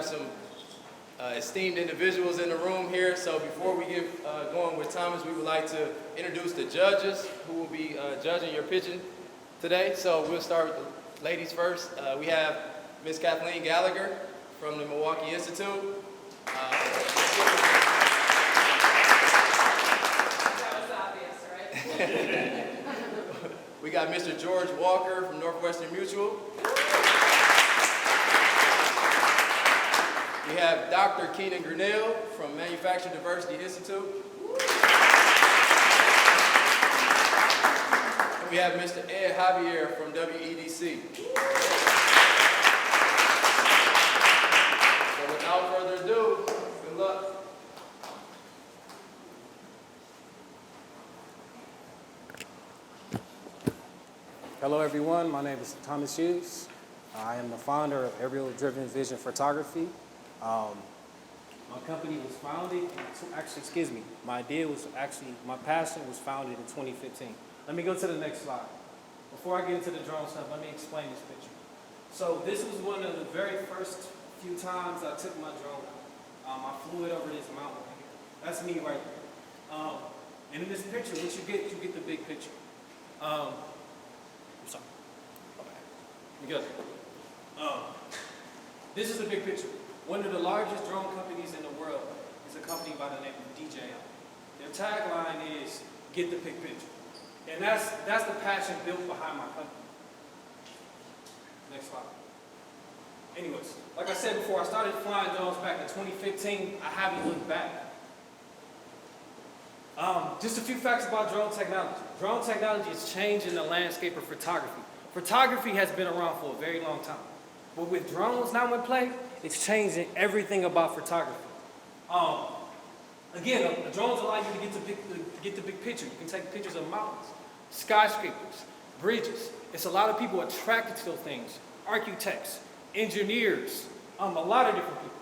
have some esteemed individuals in the room here. So before we get going with Thomas, we would like to introduce the judges who will be judging your pitching today. So we'll start with the ladies first. We have Ms. Kathleen Gallagher from the Milwaukee Institute. That was obvious, right? We got Mr. George Walker from Northwestern Mutual. We have Dr. Keenan Grinnell from Manufacturing Diversity Institute. And we have Mr. Ed Javier from WEDC. So without further ado, good luck. Hello everyone, my name is Thomas Hughes. I am the founder of Aerial Driven Vision Photography. My company was founded, my passion was founded in 2015. Let me go to the next slide. Before I get into the drone stuff, let me explain this picture. So this was one of the very first few times I took my drone out. I flew it over this mountain right here. That's me right there. And in this picture, what you get the big picture. I'm sorry. Because this is the big picture. One of the largest drone companies in the world is a company by the name of DJI. Their tagline is, get the big picture. And that's the passion built behind my company. Next slide. Anyways, like I said before, I started flying drones back in 2015. I haven't looked back. Just a few facts about drone technology. Drone technology is changing the landscape of photography. Photography has been around for a very long time. But with drones now in play, it's changing everything about photography. Again, the drones allow you to get the big picture. You can take pictures of mountains, skyscrapers, bridges. It's a lot of people attracted to those things. Architects, engineers, a lot of different people.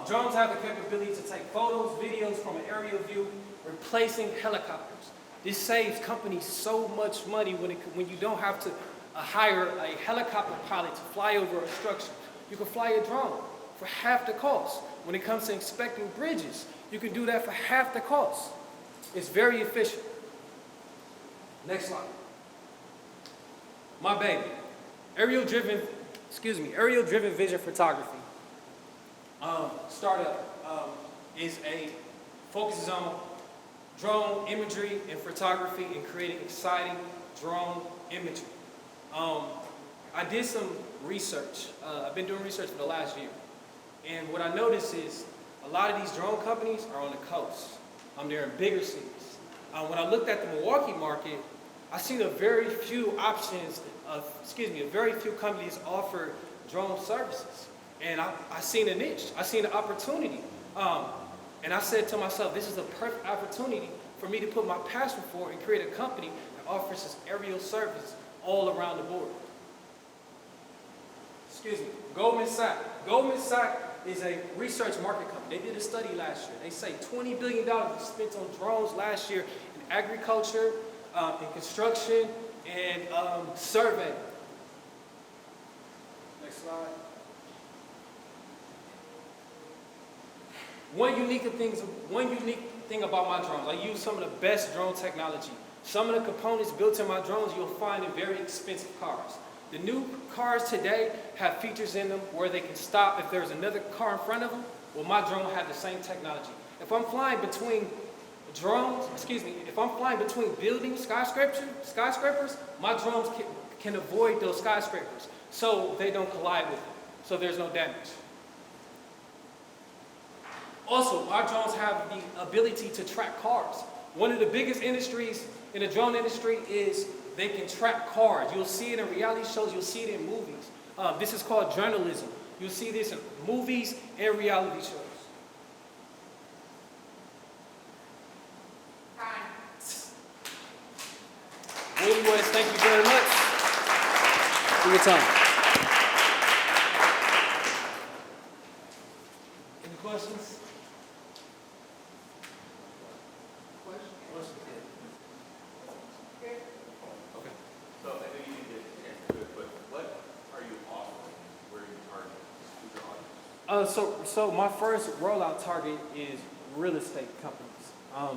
Drones have the capability to take photos, videos from an aerial view, replacing helicopters. This saves companies so much money when you don't have to hire a helicopter pilot to fly over a structure. You can fly a drone for half the cost. When it comes to inspecting bridges, you can do that for half the cost. It's very efficient. Next slide. My baby, aerial driven vision photography. Startup focuses on drone imagery and photography and creating exciting drone imagery. I did some research. I've been doing research for the last year. And what I noticed is a lot of these drone companies are on the coast. They're in bigger cities. When I looked at the Milwaukee market, I seen a very few companies offer drone services. And I seen a niche. I seen an opportunity. And I said to myself, this is a perfect opportunity for me to put my passion forward and create a company that offers this aerial service all around the board. Goldman Sachs. Goldman Sachs is a research market company. They did a study last year. They say $20 billion was spent on drones last year in agriculture, in construction, and survey. Next slide. One unique thing about my drones, I use some of the best drone technology. Some of the components built in my drones you'll find in very expensive cars. The new cars today have features in them where they can stop if there's another car in front of them. Well, my drone will have the same technology. If I'm flying between buildings, skyscrapers, my drones can avoid those skyscrapers so they don't collide with them, so there's no damage. Also, our drones have the ability to track cars. One of the biggest industries in the drone industry is they can track cars. You'll see it in reality shows, you'll see it in movies. This is called journalism. You'll see this in movies and reality shows. Willie West, thank you very much for your time. Any questions? Okay. So I know you need to answer to it, but what are you offering? Where are you targeting? Who's your audience? So my first rollout target is real estate companies.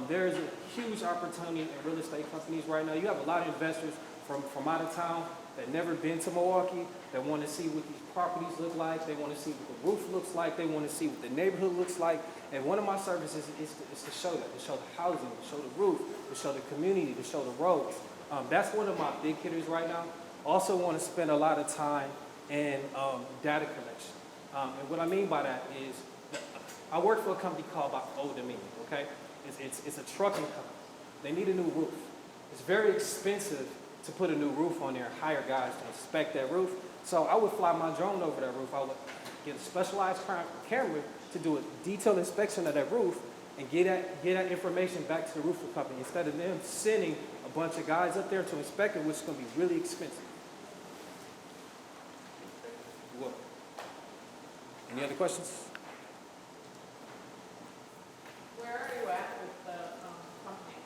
There's a huge opportunity in real estate companies right now. You have a lot of investors from out of town that never been to Milwaukee, that want to see what these properties look like, they want to see what the roof looks like, they want to see what the neighborhood looks like. And one of my services is to show that, to show the housing, to show the roof, to show the community, to show the roads. That's one of my big hitters right now. Also want to spend a lot of time in data collection. And what I mean by that is, I work for a company called by Old Dominion, okay? It's a trucking company. They need a new roof. It's very expensive to put a new roof on there and hire guys to inspect that roof. So I would fly my drone over that roof. I would get a specialized camera to do a detailed inspection of that roof and get that information back to the roofing company instead of them sending a bunch of guys up there to inspect it, which is going to be really expensive. What? Any other questions? Where are you at with the company?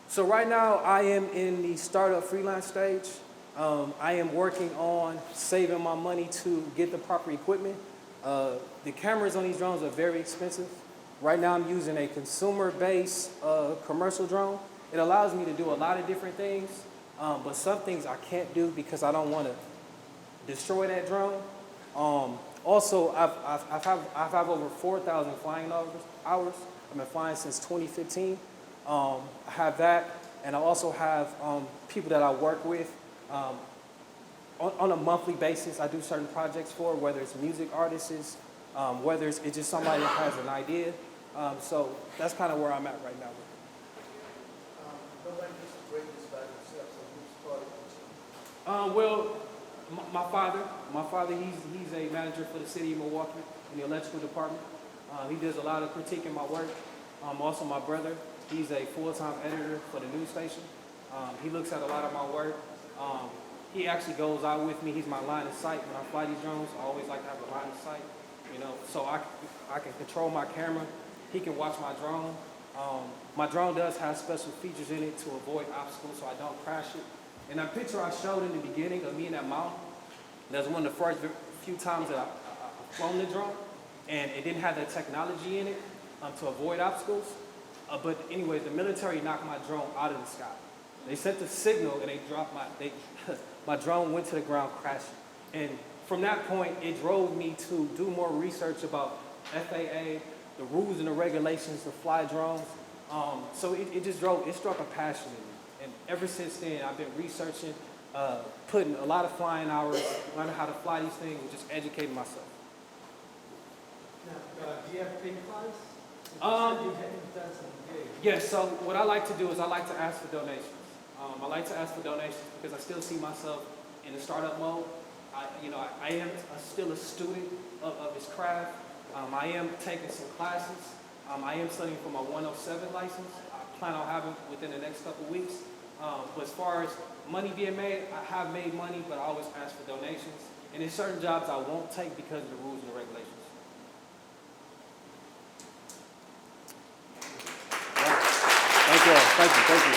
So right now I am in the startup freelance stage. I am working on saving my money to get the proper equipment. The cameras on these drones are very expensive. Right now I'm using a consumer-based commercial drone. It allows me to do a lot of different things, but some things I can't do because I don't want to destroy that drone. Also, I've have over 4,000 flying hours. I've been flying since 2015. I have that, and I also have people that I work with on a monthly basis. I do certain projects for, whether it's music artists, whether it's just somebody that has an idea. So that's kind of where I'm at right now. Nobody gets to break this by themselves, so who's part of it? Well, my father, he's a manager for the city of Milwaukee in the electrical department. He does a lot of critiquing my work. Also, my brother, he's a full-time editor for the news station. He looks at a lot of my work. He actually goes out with me. He's my line of sight when I fly these drones. I always like to have a line of sight, so I can control my camera. He can watch my drone. My drone does have special features in it to avoid obstacles so I don't crash it. And that picture I showed in the beginning of me in that mountain, that's one of the first few times that I've flown the drone, and it didn't have that technology in it to avoid obstacles. But anyway, the military knocked my drone out of the sky. They sent the signal and they dropped my drone went to the ground crashing. And from that point, it drove me to do more research about FAA, the rules and the regulations to fly drones. So it struck a passion in me. And ever since then, I've been researching, putting a lot of flying hours, learning how to fly these things, and just educating myself. Now, do you have paid clients? You've done some gigs. Yes, so what I like to do is I like to ask for donations. I like to ask for donations because I still see myself in the startup mode. I am still a student of this craft. I am taking some classes. I am studying for my 107 license. I plan on having within the next couple of weeks. But as far as money being made, I have made money, but I always ask for donations. And there's certain jobs I won't take because of the rules and the regulations. Thank you.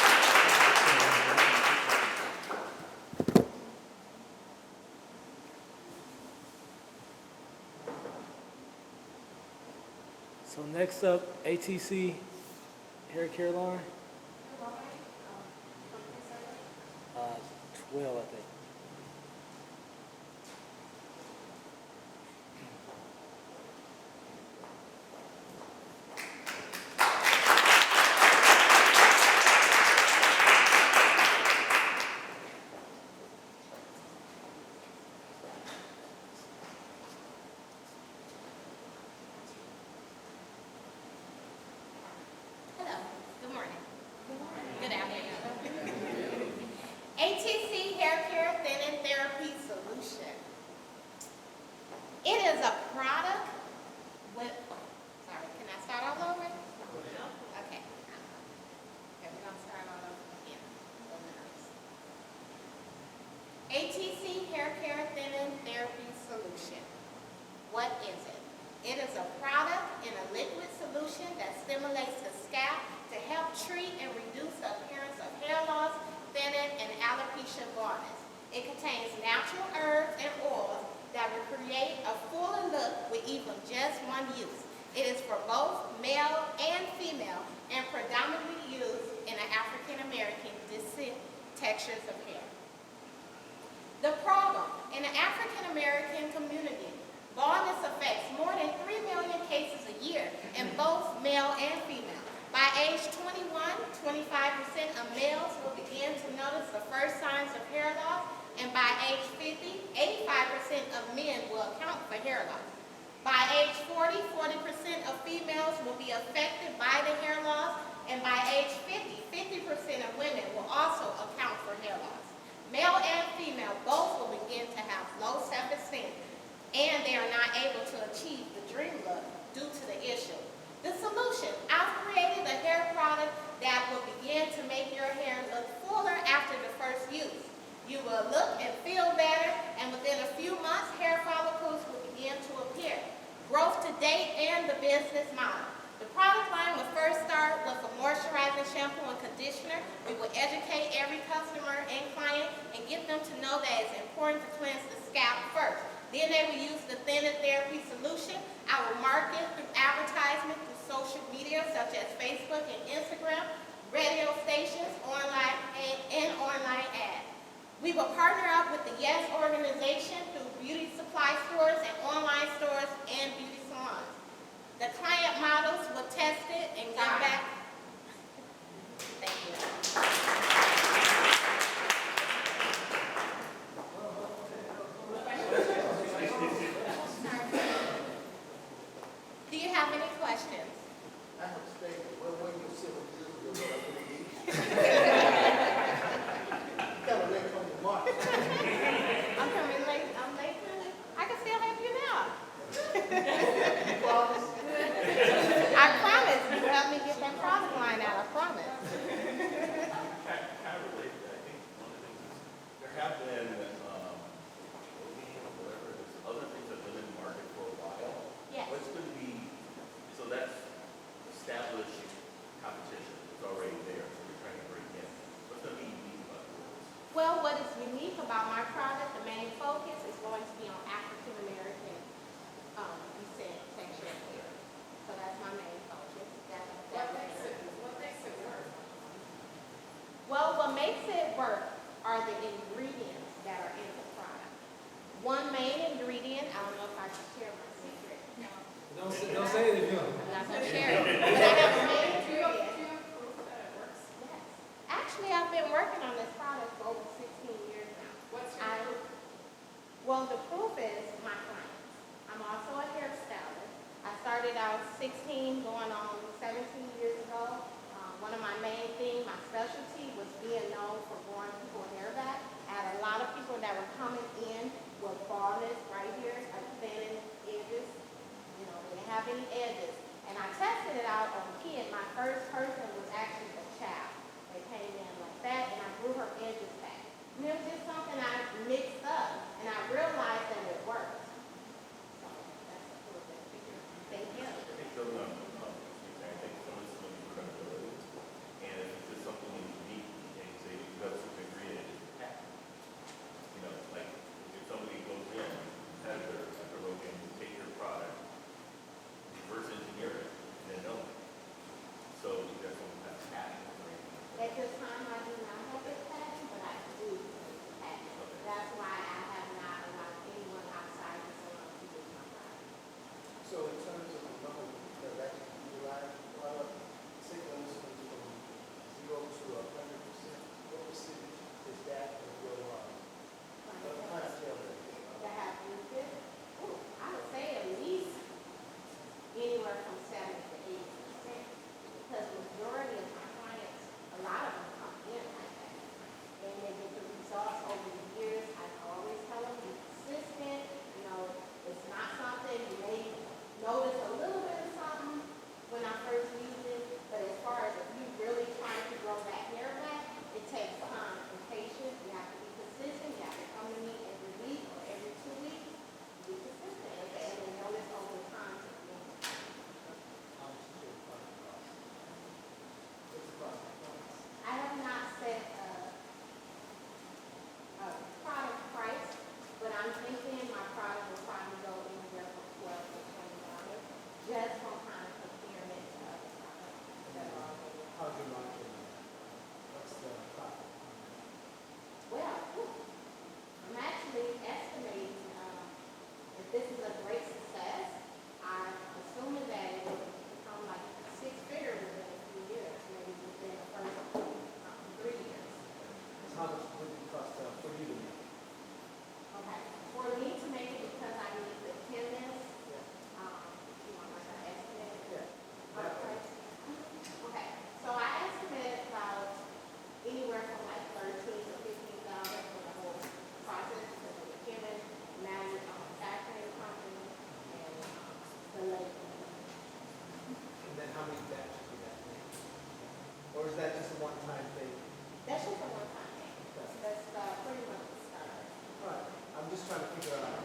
So next up, ATC, hair care line, 12, I think. Hello. Good morning. Good afternoon. ATC Hair Care Thin and Therapy Solution. It is a product with, sorry, can I start all over? Okay. Okay, we're going to start all over again. ATC Hair Care Thin and Therapy Solution. What is it? It is a product in a liquid solution that stimulates the scalp to help treat and reduce the appearance of hair loss, thinning, and alopecia baldness. It contains natural herbs and oils that that will create a fuller look with even just one use. It is for both male and female and predominantly used in the African American descent textures of hair. The problem in the African American community, baldness affects more than 3 million cases a year in both male and female. By age 21, 25% of males will begin to notice the first signs of hair loss, and by age 50, 85% of men will account for hair loss. By age 40, 40% of females will be affected by the hair loss, and by age 50, 50% of women will also account for hair loss. Male and female both will begin to have low self-esteem, and they are not able to achieve the dream look due to the issue. The solution: I've created a hair product that will begin to make your hair look fuller after the first use. You will look and feel better, and within a few months, hair follicles will begin to appear. Growth to date and the business model. The product line will first start with a moisturizing shampoo and conditioner. We will educate every customer and client and get them to know that it's important to cleanse the scalp first. Then they will use the thinner therapy solution. I will market through advertisement through social media such as Facebook and Instagram, radio stations, online ads. We will partner up with the YES organization through beauty supply stores and online stores and beauty salons. The client models will test it and come back. Thank you. Do you have any questions? I have to say, well, when you sit with this, you're going to be kind of late on the mark. I'm coming late. I'm late. I can still help you now. You promise? I promise you help me get that product line out. I promise. Kind of related, I think one of the things is there have been, whatever it is, other things that have been in the market for a while. Yes. What's going to be, so that's established competition, it's already there, so we're trying to break in. What's going to be unique about yours? Well, what is unique about my product, the main focus is going to be on African American descent texture of hair. So that's my main focus. What makes it work? Well, what makes it work are the ingredients that are in the product. One main ingredient, I don't know if I can share my secret. Don't say it if you don't. I'm not going to share it. But I have a main Do you ingredient. have proof that it works? Yes. Actually, I've been working on this product for over 16 years now. What's your I- proof? Well, the proof is my clients. I'm also a hairstylist. I started out 16, going on 17 years ago. One of my main things, my specialty, was being known for growing people's hair back. I had a lot of people that were coming in with baldness right here, like thin edges. You know, they didn't have any edges. And I tested it out on a kid. My first person was actually a child. They came in like that, and I grew her edges back. And it was just something I mixed up, and I realized that it worked. So that's the proof of it. Thank you. I think building on I think some of this is going to be credibility. And if it's just something unique, and you say you have something created, it's patent. You know, like if somebody goes in, has their logo, take your product, reverse engineer it, and then know it. So that's what from like 13 to 15,000 for the whole process from the beginning. Now you're a factory company and the labor. And then how many batches would that make? Or is that just a one-time thing? That's just a one-time thing. That's pretty much the start. Right. I'm just trying to figure out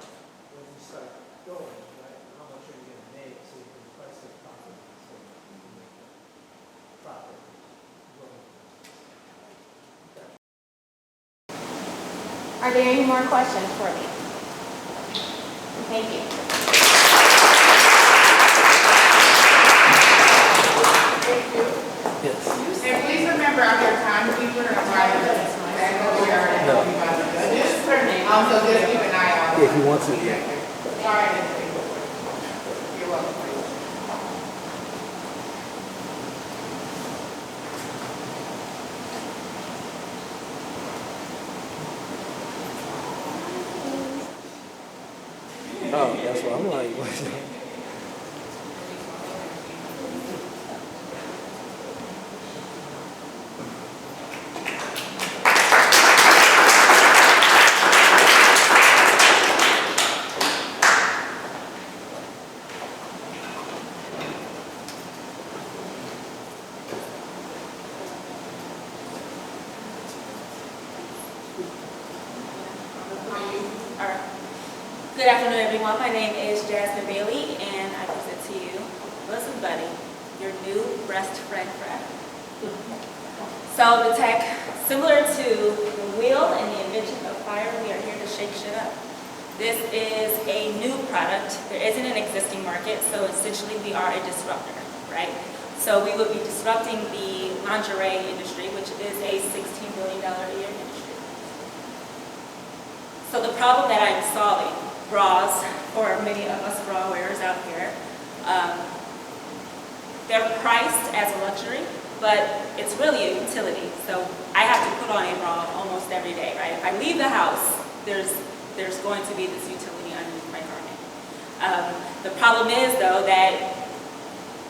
when you start going, right, how much are you gonna make so you can price it properly, so you can make a profit. Growing. Okay. Are there any more questions for me? Thank you. And please remember, I'm your timekeeper, and why you back over here and help you by the judges. Also, just keep an eye out. If you want to, yeah. Sorry, I didn't think of it. You're welcome. Oh, that's what I'm like. Good afternoon, everyone. My name is Jasmine Bailey, and I present to you Listen Buddy, your new breast friend friend. So the tech, similar to the wheel and the invention of fire, we are here to shake shit up. This is a new product. There isn't an existing market, so essentially we are a disruptor, right? So we would be disrupting the lingerie industry, which is a $16 billion a year industry. So the problem that I'm solving, bras, for many of us bra wearers out here, they're priced as a luxury, but it's really a utility. So I have to put on a bra almost every day, right? If I leave the house, there's going to be this utility underneath my garment. The problem is, though, that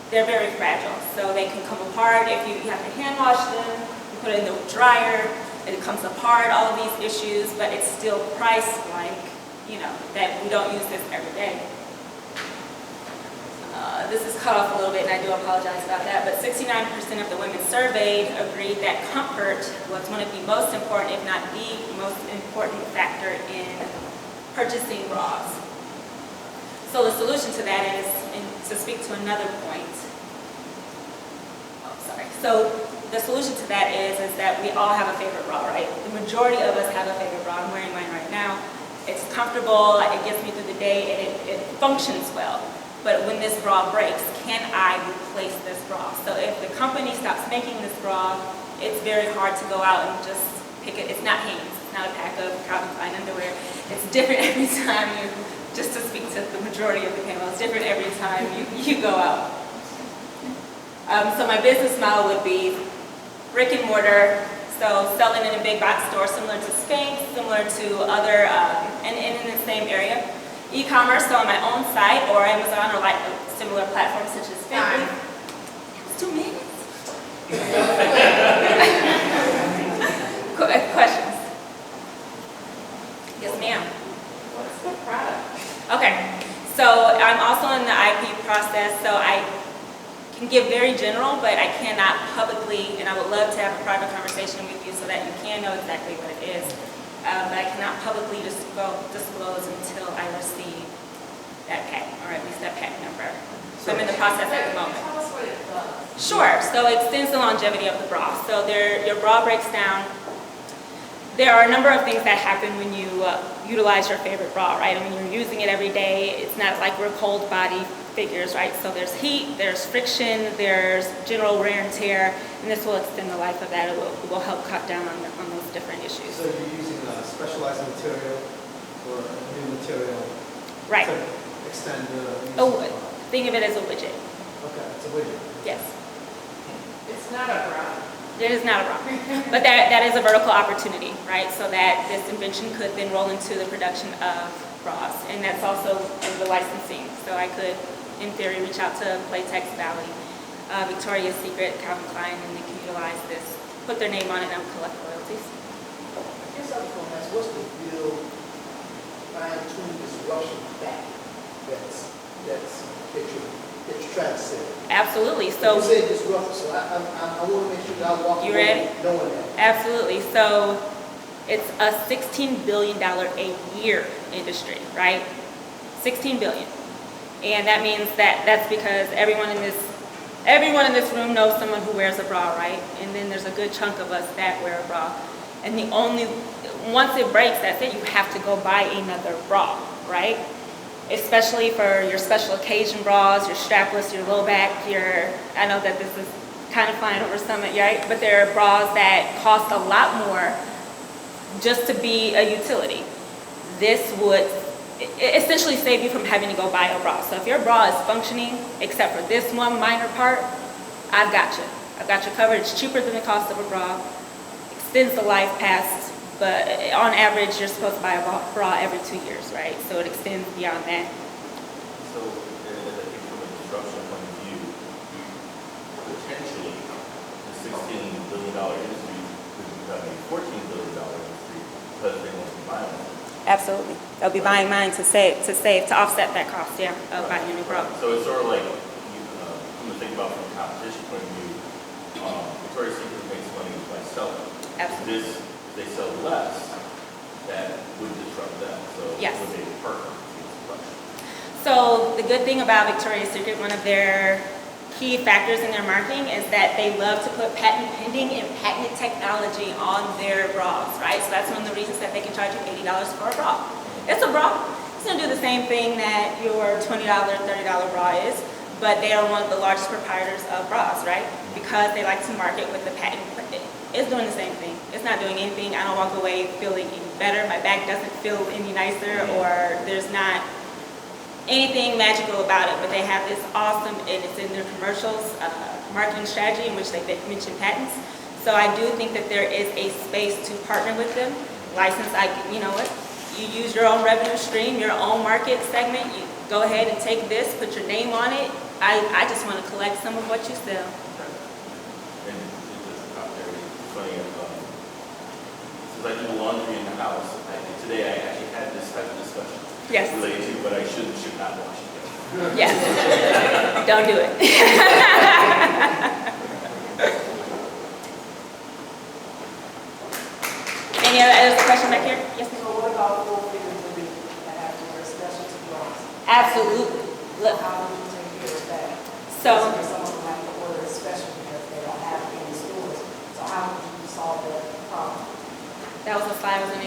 they're very fragile. So they can come apart if you have to hand wash them, you put it in the dryer, it comes apart, all of these issues, but it's still priced like, that we don't use this every day. This is cut off a little bit, and I do apologize about that, but 69% of the women surveyed agreed that comfort was one of the most important, if not the most important factor in purchasing bras. So the solution to that is, and to speak to another point, so the solution to that is that we all have a favorite bra, right? The majority of us have a favorite bra. I'm wearing mine right now. It's comfortable, it gets me through the day, and it functions well. But when this bra breaks, can I replace this bra? So if the company stops making this bra, it's very hard to go out and just pick it. It's not Hanes, it's not a pack of Calvin Klein underwear. It's different every time you, just to speak to the majority of the panel, it's different every time you go out. So my business model would be brick and mortar, so selling in a big box store similar to Spanx, similar to other, and in the same area. E-commerce, so on my own site or Amazon or like similar platforms such as Fitbit. It was 2 minutes. Questions? Yes, ma'am. What's the product? Okay, so I'm also in the IP process, so I can give very general, but I cannot publicly, and I would love to have a private conversation with you so that you can know exactly what it is. But I cannot publicly disclose until I receive that pack, or at least that pack number. So I'm in the process at the moment. Tell us what it does. Sure, so it extends the longevity of the bra. So your bra breaks down. There are a number of things that happen when you utilize your favorite bra, right? I mean, you're using it every day. It's not like we're cold body figures, right? So there's heat, there's friction, there's general wear and tear, and this will extend the life of that. It will help cut down on those different issues. So you're using a specialized material or a new material Right. to extend the use Oh, of the bra? think of it as a widget. Okay, it's a widget. Yes. It's not a bra. It is not a bra. But that is a vertical opportunity, right? So that this invention could then roll into the production of bras. And that's also in the licensing. So I could, in theory, reach out to Playtex Valley, Victoria's Secret, Calvin Klein, and they can utilize this, put their name on it, and collect royalties. Absolutely. You So said disruptive, so I want to make sure that I walk You away ready? knowing that. absolutely. So it's a $16 billion a year industry, right? 16 billion. And that means that's because everyone in this room knows someone who wears a bra, right? And then there's a good chunk of us that wear a bra. And once it breaks, that's it. You have to go buy another bra, right? Especially for your special occasion bras, your strapless, your low back, I know that this is kind of flying over some, right? But there are bras that cost a lot more just to be a utility. This would essentially save you from having to go buy a bra. So if your bra is functioning, except for this one minor part, I've got you. I've got you covered. It's cheaper than the cost of a bra, extends the life past, but on average, you're supposed to buy a bra every 2 years, right? So it extends beyond that. So, I think from a disruption point of view, potentially, the $16 billion industry could become a $14 billion industry because they want to buy them. Absolutely. They'll be buying mine to offset that cost, yeah, of buying a new bra. So it's sort of like, you think about from a competition point of view, Victoria's Secret makes money by selling. Absolutely. If they sell less, that would disrupt them. So Yes. would they partner? So the good thing about Victoria's Secret, one of their key factors in their marketing is that they love to put patent pending and patented technology on their bras, right? So that's one of the reasons that they can charge you $80 for a bra. It's a bra. It's going to do the same thing that your $20, $30 bra is, but they are one of the largest proprietors of bras, right? Because they like to market with the patent. It's doing the same thing. It's not doing anything. I don't walk away feeling any better. My back doesn't feel any nicer, or there's not anything magical about it, but they have this awesome, and it's in their commercials, marketing strategy in which they mention patents. So I do think that there is a space to partner with them. You know what? You use your own revenue stream, your own market segment. You go ahead and take this, put your name on it. I just want to collect some of what you sell. And it's funny, since I do laundry in the house, today I actually had this type of discussion. Yes. Related to, but I should not wash it. Yes. Don't do it. There's a question back here? Yes, ma'am. So what about full-figure women that have to wear specialty bras? Absolutely. Look, How would you take care of that? so, Some of them have to order special because they don't have it in the stores. So how would you solve that problem? that was a slide I was in